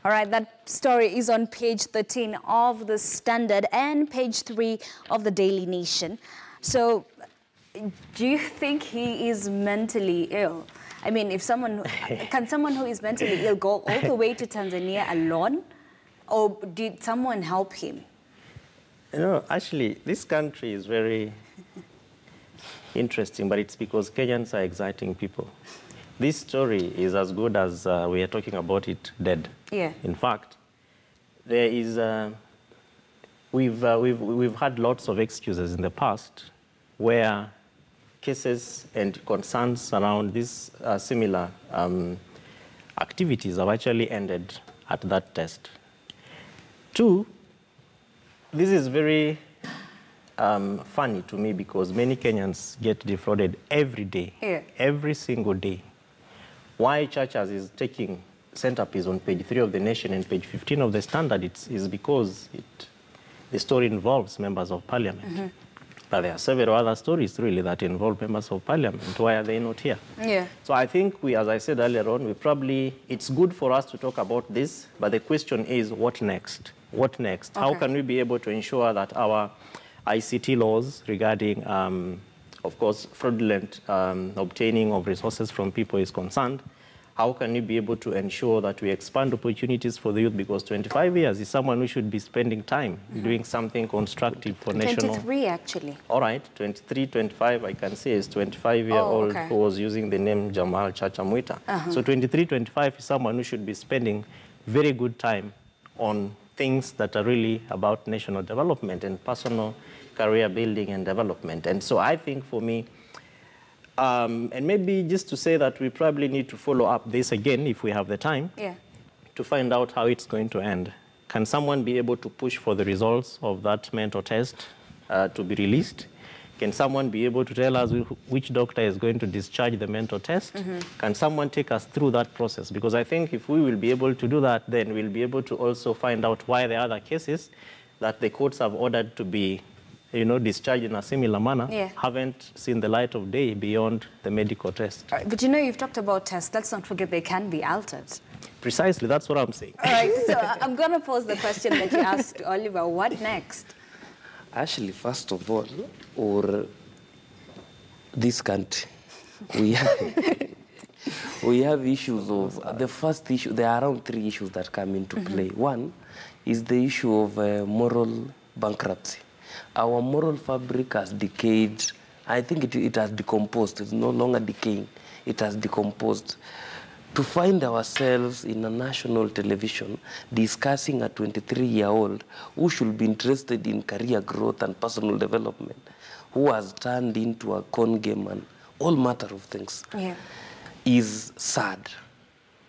All right, that story is on page 13 of the Standard and page 3 of the Daily Nation. So, do you think he is mentally ill? I mean, if someone, can someone who is mentally ill go all the way to Tanzania alone? Or did someone help him? You know, actually, this country is very interesting, but it's because Kenyans are exciting people. This story is as good as we are talking about it dead. Yeah. In fact, there is, we've had lots of excuses in the past where cases and concerns around these similar activities have actually ended at that test. Two, this is very funny to me because many Kenyans get defrauded every day, every single day. Why Chacha is taking centerpiece on page 3 of the Nation and page 15 of the Standard is because the story involves members of parliament. Mm-hmm. But there are several other stories really that involve members of parliament. Why are they not here? Yeah. So I think we, as I said earlier on, it's good for us to talk about this, but the question is, what next? What next? Okay. How can we be able to ensure that our ICT laws regarding, of course, fraudulent obtaining of resources from people is concerned? How can we be able to ensure that we expand opportunities for the youth? Because 25 years is someone who should be spending time doing something constructive for national... 23, actually. All right, 23, 25, I can say is 25-year-old who was using the name Jamal Chacha Mwita. So 23, 25 is someone who should be spending very good time on things that are really about national development and personal career building and development. And so I think for me, and maybe just to say that we probably need to follow up this again if we have the time to find out how it's going to end. Can someone be able to push for the results of that mental test to be released? Can someone be able to tell us which doctor is going to discharge the mental test? Can someone take us through that process? Because I think if we will be able to do that, then we'll be able to also find out why the other cases that the courts have ordered to be discharged in a similar manner haven't seen the light of day beyond the medical test. But you've talked about tests. Let's not forget they can be altered. Precisely, that's what I'm saying. All right, so I'm going to pose the question that you asked Oliver. What next? Actually, first of all, or this country, we have issues of, the first issue, there are around 3 issues that come into play. One is the issue of moral bankruptcy. Our moral fabric has decayed. I think it has decomposed. It's no longer decaying. It has decomposed. To find ourselves in a national television discussing a 23-year-old who should be interested in career growth and personal development, who has turned into a con game and all matter of things, is sad.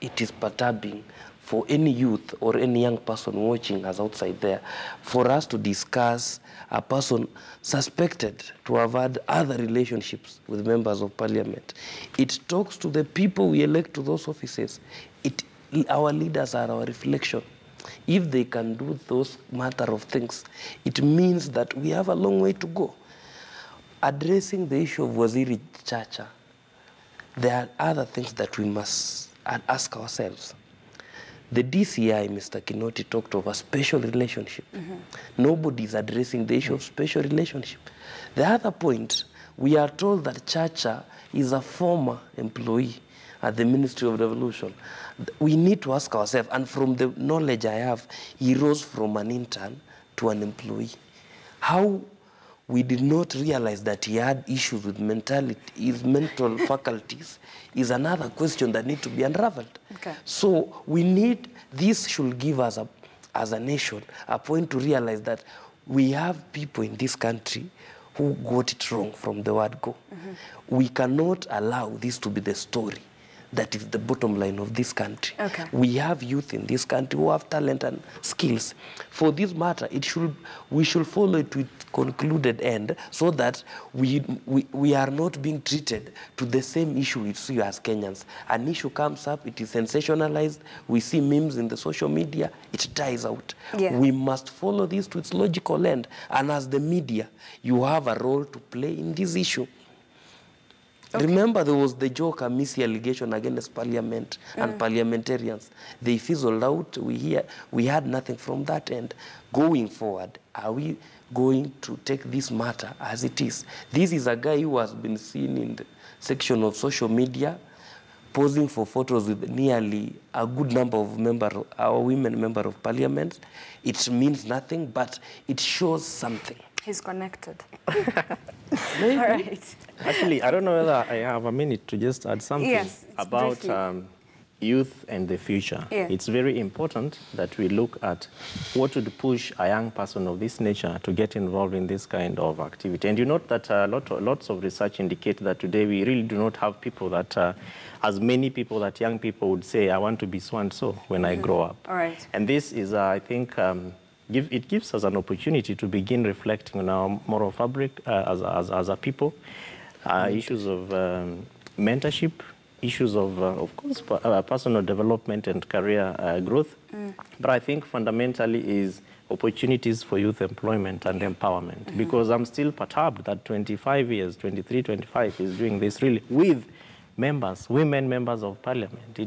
It is perturbing for any youth or any young person watching us outside there, for us to discuss a person suspected to have had other relationships with members of parliament. It talks to the people we elect to those offices. Our leaders are our reflection. If they can do those matter of things, it means that we have a long way to go. Addressing the issue of Wazir Chacha, there are other things that we must ask ourselves. The DCI, Mr. Kinoti, talked of a special relationship. Nobody is addressing the issue of special relationship. The other point, we are told that Chacha is a former employee at the Ministry of Devolution. We need to ask ourselves, and from the knowledge I have, he rose from an intern to an employee. How we did not realize that he had issues with mentality, his mental faculties, is another question that needs to be unraveled. So we need, this should give us, as a nation, a point to realize that we have people in this country who got it wrong from the word go. We cannot allow this to be the story that is the bottom line of this country. We have youth in this country who have talent and skills. For this matter, we should follow it to its concluded end so that we are not being treated to the same issue we see as Kenyans. An issue comes up, it is sensationalized, we see memes in the social media, it dies out. We must follow this to its logical end. And as the media, you have a role to play in this issue. Okay. Remember, there was the joke, a allegation against Parliament and parliamentarians. They fizzled out. We had nothing from that. And going forward, are we going to take this matter as it is? This is a guy who has been seen in the section of social media posing for photos with nearly a good number of our women member of parliament. It means nothing, but it shows something. He's connected. Maybe. All right. Actually, I don't know whether I have a minute to just add something about youth and the future. Yeah. It's very important that we look at what would push a young person of this nature to get involved in this kind of activity. And you note that lots of research indicate that today we really do not have people that, as many people that young people would say, I want to be so and so when I grow up. All right. And this is, I think, it gives us an opportunity to begin reflecting on our moral fabric as a people, issues of mentorship, issues of course, personal development and career growth. But I think fundamentally is opportunities for youth employment and empowerment. Because I'm still perturbed that 23, 25 is doing this really with members, women members of parliament.